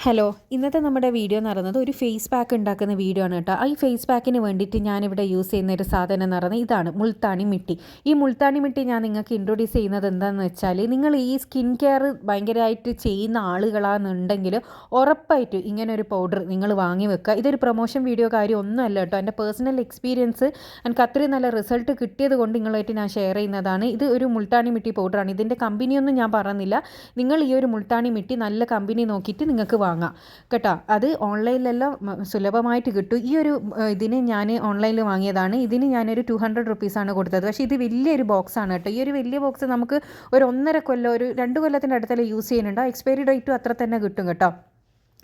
Hello, ഇന്നത്തെ നമ്മുടെ video എന്ന് പറയുന്നത് ഒരു ഫേസ് പാക്ക് ഉണ്ടാക്കുന്ന വീഡിയോ ആണ് കേട്ടോ. ഈ ഫേസ് പാക്കിന് വേണ്ടിയിട്ട് ഞാനിവിടെ യൂസ് ചെയ്യുന്ന ഒരു സാധനം എന്ന് പറയുന്നത് ഇതാണ്, മുൾത്താണി മിട്ടി. ഈ മുൾത്താണി മിട്ടി ഞാൻ നിങ്ങൾക്ക് ഇൻട്രൊഡ്യൂസ് ചെയ്യുന്നത് എന്താണെന്ന് വെച്ചാൽ, നിങ്ങൾ ഈ സ്കിൻ കെയർ ഭയങ്കരമായിട്ട് ചെയ്യുന്ന ആളുകളാണെന്നുണ്ടെങ്കിൽ ഉറപ്പായിട്ടും ഇങ്ങനെ ഒരു പൗഡർ നിങ്ങൾ വാങ്ങി വെക്കുക. ഇതൊരു പ്രൊമോഷൻ വീഡിയോ കാര്യം ഒന്നുമല്ല കേട്ടോ. എൻ്റെ പേഴ്സണൽ എക്സ്പീരിയൻസ് എനിക്ക് അത്രയും നല്ല റിസൾട്ട് കിട്ടിയത് കൊണ്ട് നിങ്ങളായിട്ട് ഞാൻ ഷെയർ ചെയ്യുന്നതാണ്. ഇത് ഒരു മുൾത്താണി മിട്ടി പൗഡറാണ്. ഇതിൻ്റെ കമ്പനിയൊന്നും ഞാൻ പറയുന്നില്ല. നിങ്ങൾ ഈ ഒരു മുൾത്താണി മിട്ടി നല്ല കമ്പനി നോക്കിയിട്ട് നിങ്ങൾക്ക് വാങ്ങാം കേട്ടോ. അത് ഓൺലൈനിലെല്ലാം സുലഭമായിട്ട് കിട്ടും. ഈ ഒരു ഇതിന് ഞാൻ ഓൺലൈനിൽ വാങ്ങിയതാണ്. ഇതിന് ഞാനൊരു 200 റുപ്പീസാണ് കൊടുത്തത്. പക്ഷേ ഇത് വലിയൊരു ബോക്സാണ് കേട്ടോ. ഈ ഒരു വലിയ ബോക്സ് നമുക്ക് ഒരു 1.5 കൊല്ലം, ഒരു 2 കൊല്ലത്തിൻ്റെ അടുത്തല്ലേ യൂസ് ചെയ്യുന്നുണ്ടോ. എക്സ്പയറി ഡേറ്റും അത്ര തന്നെ കിട്ടും കേട്ടോ.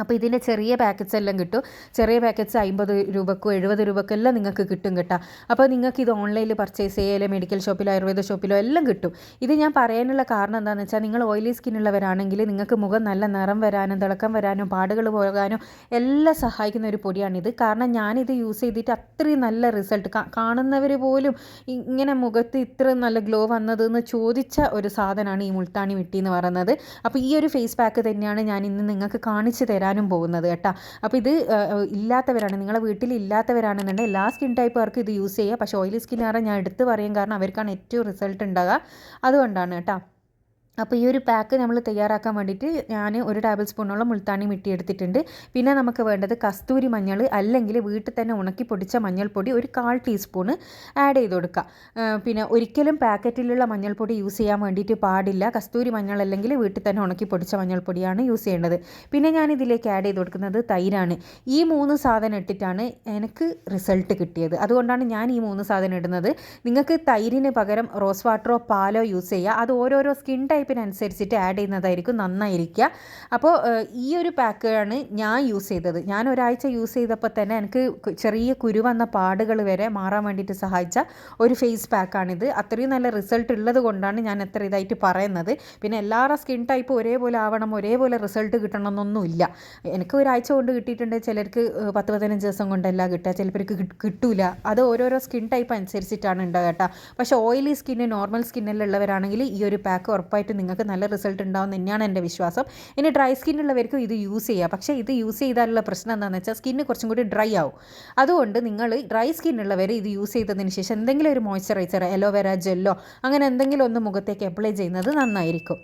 അപ്പോൾ ഇതിൻ്റെ ചെറിയ പാക്കറ്റ്സ് എല്ലാം കിട്ടും. ചെറിയ പാക്കറ്റ്സ് 50 രൂപക്കോ 70 രൂപക്കെല്ലാം നിങ്ങൾക്ക് കിട്ടും കേട്ടോ. അപ്പോൾ നിങ്ങൾക്ക് ഇത് ഓൺലൈനിൽ പർച്ചേസ് ചെയ്യാൻ മെഡിക്കൽ ഷോപ്പിലോ ആയുർവേദ ഷോപ്പിലോ എല്ലാം കിട്ടും. ഇത് ഞാൻ പറയാനുള്ള കാരണം എന്താണെന്ന് വെച്ചാൽ, നിങ്ങൾ ഓയിലി സ്കിന്നുള്ളവരാണെങ്കിൽ നിങ്ങൾക്ക് മുഖം നല്ല നിറം വരാനും തിളക്കം വരാനും പാടുകൾ പോകാനും എല്ലാം സഹായിക്കുന്ന ഒരു പൊടിയാണിത്. കാരണം ഞാനിത് യൂസ് ചെയ്തിട്ട് അത്രയും നല്ല റിസൾട്ട്, കാണുന്നവർ പോലും ഇങ്ങനെ മുഖത്ത് ഇത്ര നല്ല ഗ്ലോ വന്നതെന്ന് ചോദിച്ച ഒരു സാധനമാണ് ഈ മുൾത്താണി മിട്ടി എന്ന് പറയുന്നത്. അപ്പോൾ ഈ ഒരു ഫേസ് പാക്ക് തന്നെയാണ് ഞാൻ ഇന്ന് നിങ്ങൾക്ക് കാണിച്ചു തരാനും പോകുന്നത് കേട്ടോ. അപ്പോൾ ഇത് ഇല്ലാത്തവരാണ്, നിങ്ങളെ വീട്ടിൽ ഇല്ലാത്തവരാണെന്നുണ്ടെങ്കിൽ എല്ലാ സ്കിൻ ടൈപ്പുകാർക്ക് ഇത് യൂസ് ചെയ്യുക. പക്ഷേ ഓയിലി സ്കിന്നാറെ ഞാൻ എടുത്ത് പറയും, കാരണം അവർക്കാണ് ഏറ്റവും റിസൾട്ട് ഉണ്ടാകുക. അതുകൊണ്ടാണ് കേട്ടോ. അപ്പോൾ ഈ ഒരു പാക്ക് നമ്മൾ തയ്യാറാക്കാൻ വേണ്ടിയിട്ട് ഞാൻ ഒരു ടേബിൾ സ്പൂണോളം മുൾത്താണി മിട്ടി എടുത്തിട്ടുണ്ട്. പിന്നെ നമുക്ക് വേണ്ടത് കസ്തൂരി മഞ്ഞൾ, അല്ലെങ്കിൽ വീട്ടിൽ തന്നെ ഉണക്കി പൊടിച്ച മഞ്ഞൾപ്പൊടി ഒരു 1/4 ടീസ്പൂണ് ആഡ് ചെയ്ത് കൊടുക്കുക. പിന്നെ ഒരിക്കലും പാക്കറ്റിലുള്ള മഞ്ഞൾപ്പൊടി യൂസ് ചെയ്യാൻ വേണ്ടിയിട്ട് പാടില്ല. കസ്തൂരി മഞ്ഞൾ അല്ലെങ്കിൽ വീട്ടിൽ തന്നെ ഉണക്കി പൊടിച്ച മഞ്ഞൾപ്പൊടിയാണ് യൂസ് ചെയ്യേണ്ടത്. പിന്നെ ഞാൻ ഇതിലേക്ക് ആഡ് ചെയ്ത് കൊടുക്കുന്നത് തൈരാണ്. ഈ 3 സാധനം ഇട്ടിട്ടാണ് എനിക്ക് റിസൾട്ട് കിട്ടിയത്. അതുകൊണ്ടാണ് ഞാൻ ഈ 3 സാധനം ഇടുന്നത്. നിങ്ങൾക്ക് തൈരിന് പകരം റോസ് വാട്ടറോ പാലോ യൂസ് ചെയ്യുക. അത് ഓരോരോ സ്കിൻ ടൈപ്പിനനുസരിച്ചിട്ട് ആഡ് ചെയ്യുന്നതായിരിക്കും നന്നായിരിക്കുക. അപ്പോൾ ഈ ഒരു പാക്കാണ് ഞാൻ യൂസ് ചെയ്തത്. ഞാൻ ഒരാഴ്ച യൂസ് ചെയ്തപ്പോൾ തന്നെ എനിക്ക് ചെറിയ കുരു വന്ന പാടുകൾ വരെ മാറാൻ വേണ്ടിയിട്ട് സഹായിച്ച ഒരു ഫേസ് പാക്കാണിത്. അത്രയും നല്ല റിസൾട്ട് ഉള്ളത് കൊണ്ടാണ് ഞാൻ എത്ര ഇതായിട്ട് പറയുന്നത്. പിന്നെ എല്ലാവരുടെ സ്കിൻ ടൈപ്പ് ഒരേപോലെ ആവണം, ഒരേപോലെ റിസൾട്ട് കിട്ടണമെന്നൊന്നുമില്ല. എനിക്ക് ഒരാഴ്ച കൊണ്ട് കിട്ടിയിട്ടുണ്ട്, ചിലർക്ക് 10-15 ദിവസം കൊണ്ടല്ല കിട്ടുക, ചിലർക്ക് കിട്ടൂല. അത് ഓരോരോ സ്കിൻ ടൈപ്പ് അനുസരിച്ചിട്ടാണ് ഉണ്ടാകുക കേട്ടോ. പക്ഷേ ഓയിലി സ്കിന്ന്, നോർമൽ സ്കിന്നെല്ലാം ഉള്ളവരാണെങ്കിൽ ഈ ഒരു പാക്ക് ഉറപ്പായിട്ട് നിങ്ങൾക്ക് നല്ല റിസൾട്ട് ഉണ്ടാവും തന്നെയാണ് എൻ്റെ വിശ്വാസം. ഇനി ഡ്രൈ സ്കിന്നുള്ളവർക്കും ഇത് യൂസ് ചെയ്യുക. പക്ഷേ ഇത് യൂസ് ചെയ്താലുള്ള പ്രശ്നം എന്താണെന്ന് വെച്ചാൽ, സ്കിന്ന് കുറച്ചും കൂടി ഡ്രൈ ആവും. അതുകൊണ്ട് നിങ്ങൾ ഡ്രൈ സ്കിന്നുള്ളവർ ഇത് യൂസ് ചെയ്തതിന് ശേഷം എന്തെങ്കിലും ഒരു മോയ്സ്ചറൈസർ, അലോവേര ജെല്ലോ അങ്ങനെ എന്തെങ്കിലും ഒന്ന് മുഖത്തേക്ക് അപ്ലൈ ചെയ്യുന്നത് നന്നായിരിക്കും.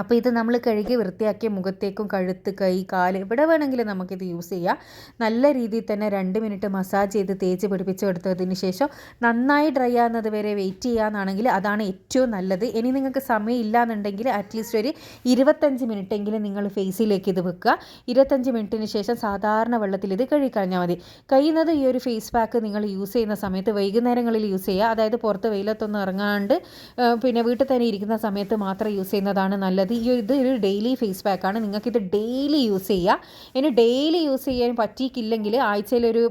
അപ്പോൾ ഇത് നമ്മൾ കഴുകി വൃത്തിയാക്കിയ മുഖത്തേക്കും കഴുത്ത്, കൈ, കാല് എവിടെ വേണമെങ്കിലും നമുക്കിത് യൂസ് ചെയ്യാം. നല്ല രീതിയിൽ തന്നെ 2 മിനിറ്റ് മസാജ് ചെയ്ത് തേച്ച് പിടിപ്പിച്ച് എടുത്തതിന് ശേഷം നന്നായി ഡ്രൈ ആകുന്നത് വരെ വെയിറ്റ് ചെയ്യാമെന്നാണെങ്കിൽ അതാണ് ഏറ്റവും നല്ലത്. ഇനി നിങ്ങൾക്ക് സമയം ഇല്ലയെന്നുണ്ടെങ്കിൽ അറ്റ്ലീസ്റ്റ് ഒരു 25 മിനിറ്റെങ്കിലും നിങ്ങൾ ഫേസിലേക്ക് ഇത് വെക്കുക. 25 മിനിറ്റിന് ശേഷം സാധാരണ വെള്ളത്തിൽ ഇത് കഴുകിക്കളഞ്ഞാൽ മതി. കഴിയുന്നത് ഈ ഒരു ഫേസ് പാക്ക് നിങ്ങൾ യൂസ് ചെയ്യുന്ന സമയത്ത് വൈകുന്നേരങ്ങളിൽ യൂസ് ചെയ്യുക. അതായത് പുറത്ത് വെയിലത്തൊന്നും ഇറങ്ങാണ്ട് പിന്നെ വീട്ടിൽ തന്നെ ഇരിക്കുന്ന സമയത്ത് മാത്രം യൂസ് ചെയ്യുന്നതാണ് നല്ലത്. ഇത് ഒരു ഡെയിലി ഫേസ് പാക്കാണ്. നിങ്ങൾക്കിത് ഡെയിലി യൂസ് ചെയ്യാം. ഇനി ഡെയിലി യൂസ് ചെയ്യാൻ പറ്റിയിട്ടില്ലെങ്കിൽ ആഴ്ചയിൽ ഒരു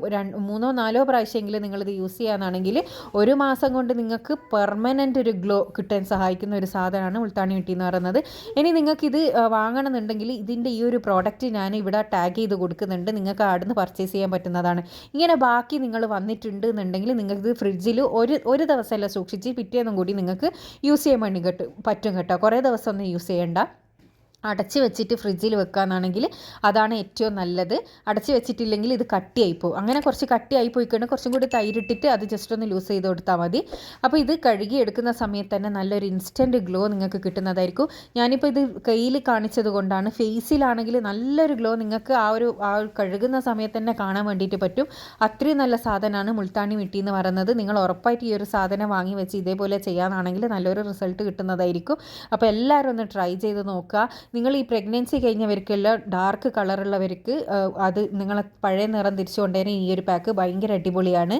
3-4 പ്രാവശ്യമെങ്കിലും നിങ്ങളിത് യൂസ് ചെയ്യാനാണെങ്കിൽ 1 മാസം കൊണ്ട് നിങ്ങൾക്ക് പെർമനൻ്റ് ഒരു ഗ്ലോ കിട്ടാൻ സഹായിക്കുന്ന ഒരു സാധനമാണ് മുൾത്താണി മിട്ടി എന്ന് പറയുന്നത്. ഇനി നിങ്ങൾക്കിത് വാങ്ങണമെന്നുണ്ടെങ്കിൽ ഇതിൻ്റെ ഈ ഒരു പ്രോഡക്റ്റ് ഞാൻ ഇവിടെ ടാഗ് ചെയ്ത് കൊടുക്കുന്നുണ്ട്. നിങ്ങൾക്ക് അവിടെ നിന്ന് പർച്ചേസ് ചെയ്യാൻ പറ്റുന്നതാണ്. ഇങ്ങനെ ബാക്കി നിങ്ങൾ വന്നിട്ടുണ്ട് എന്നുണ്ടെങ്കിൽ നിങ്ങൾക്ക് ഫ്രിഡ്ജിൽ ഒരു ദിവസമല്ല സൂക്ഷിച്ച് പിറ്റേന്നും കൂടി നിങ്ങൾക്ക് യൂസ് ചെയ്യാൻ വേണ്ടി പറ്റും കേട്ടോ. കുറേ ദിവസം ഒന്നും യൂസ് ചെയ്യേണ്ട. അടച്ച് വെച്ചിട്ട് ഫ്രിഡ്ജിൽ വെക്കാനാണെങ്കിൽ അതാണ് ഏറ്റവും നല്ലത്. അടച്ച് വെച്ചിട്ടില്ലെങ്കിൽ ഇത് കട്ടിയായിപ്പോവും. അങ്ങനെ കുറച്ച് കട്ടിയായി പോയിക്കൊണ്ട് കുറച്ചും കൂടി തൈരിട്ടിട്ട് അത് ജസ്റ്റ് ഒന്ന് ലൂസ് ചെയ്ത് കൊടുത്താൽ മതി. അപ്പോൾ ഇത് കഴുകി എടുക്കുന്ന സമയത്ത് തന്നെ നല്ലൊരു ഇൻസ്റ്റൻറ്റ് ഗ്ലോ നിങ്ങൾക്ക് കിട്ടുന്നതായിരിക്കും. ഞാനിപ്പോൾ ഇത് കയ്യിൽ കാണിച്ചത് കൊണ്ടാണ്. ഫേസിലാണെങ്കിൽ നല്ലൊരു ഗ്ലോ നിങ്ങൾക്ക് ആ ഒരു കഴുകുന്ന സമയത്ത് തന്നെ കാണാൻ വേണ്ടിയിട്ട് പറ്റും. അത്രയും നല്ല സാധനമാണ് മുൾത്താണി മിട്ടി എന്ന് പറയുന്നത്. നിങ്ങൾ ഉറപ്പായിട്ട് ഈ ഒരു സാധനം വാങ്ങി വെച്ച് ഇതേപോലെ ചെയ്യാനാണെങ്കിൽ നല്ലൊരു റിസൾട്ട് കിട്ടുന്നതായിരിക്കും. അപ്പോൾ എല്ലാവരും ഒന്ന് ട്രൈ ചെയ്ത് നോക്കുക. നിങ്ങൾ ഈ പ്രഗ്നൻസി കഴിഞ്ഞവർക്കെല്ലാം ഡാർക്ക് കളറുള്ളവർക്ക് അത് നിങ്ങളെ പഴയ നിറം തിരിച്ചു കൊണ്ടുവരാൻ ഈ ഒരു പാക്ക് ഭയങ്കര അടിപൊളിയാണ്.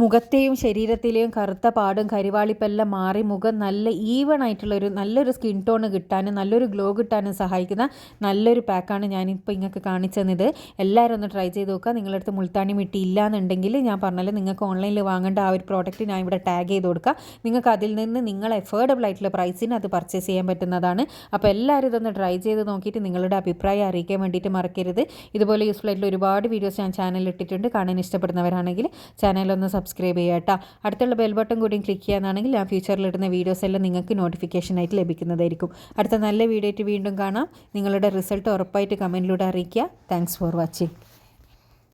മുഖത്തെയും ശരീരത്തിലെയും കറുത്ത പാടും കരിവാളിപ്പെല്ലാം മാറി മുഖം നല്ല ഈവൺ ആയിട്ടുള്ളൊരു നല്ലൊരു സ്കിൻ ടോൺ കിട്ടാനും നല്ലൊരു ഗ്ലോ കിട്ടാനും സഹായിക്കുന്ന നല്ലൊരു പാക്കാണ് ഞാനിപ്പോൾ നിങ്ങൾക്ക് കാണിച്ചു തന്നത്. എല്ലാവരും ഒന്ന് ട്രൈ ചെയ്ത് നോക്കുക. നിങ്ങളുടെ അടുത്ത് മുൾത്താണി മിട്ടി ഇല്ലയെന്നുണ്ടെങ്കിൽ ഞാൻ പറഞ്ഞാൽ നിങ്ങൾക്ക് ഓൺലൈനിൽ വാങ്ങേണ്ട ആ ഒരു പ്രോഡക്റ്റ് ഞാൻ ഇവിടെ ടാഗ് ചെയ്ത് കൊടുക്കുക. നിങ്ങൾക്ക് അതിൽ നിന്ന് നിങ്ങൾ എഫോർഡബിൾ ആയിട്ടുള്ള പ്രൈസിന് അത് പർച്ചേസ് ചെയ്യാൻ പറ്റുന്നതാണ്. അപ്പോൾ എല്ലാവരും ഇതൊന്ന് ട്രൈ ചെയ്ത് നോക്കിയിട്ട് നിങ്ങളുടെ അഭിപ്രായം അറിയിക്കാൻ വേണ്ടിയിട്ട് മറക്കരുത്. ഇതുപോലെ യൂസ്ഫുൾ ആയിട്ടുള്ള ഒരുപാട് വീഡിയോസ് ഞാൻ ചാനലിൽ ഇട്ടിട്ടുണ്ട്. കാണാൻ ഇഷ്ടപ്പെടുന്നവരാണെങ്കിൽ ചാനലൊന്ന് സബ്സ്ക്രൈബ് ചെയ്യുക കേട്ടോ. അടുത്തുള്ള ബെൽ ബട്ടൺ കൂടിയും ക്ലിക്ക് ചെയ്യാനാണെങ്കിൽ ഞാൻ ഫ്യൂച്ചറിൽ ഇടുന്ന വീഡിയോസ് എല്ലാം നിങ്ങൾക്ക് നോട്ടിഫിക്കേഷനായിട്ട് ലഭിക്കുന്നതായിരിക്കും. അടുത്ത നല്ല വീഡിയോ ആയിട്ട് വീണ്ടും കാണാം. നിങ്ങളുടെ റിസൾട്ട് ഉറപ്പായിട്ട് കമൻറ്റിലൂടെ അറിയിക്കുക. Thanks for watching.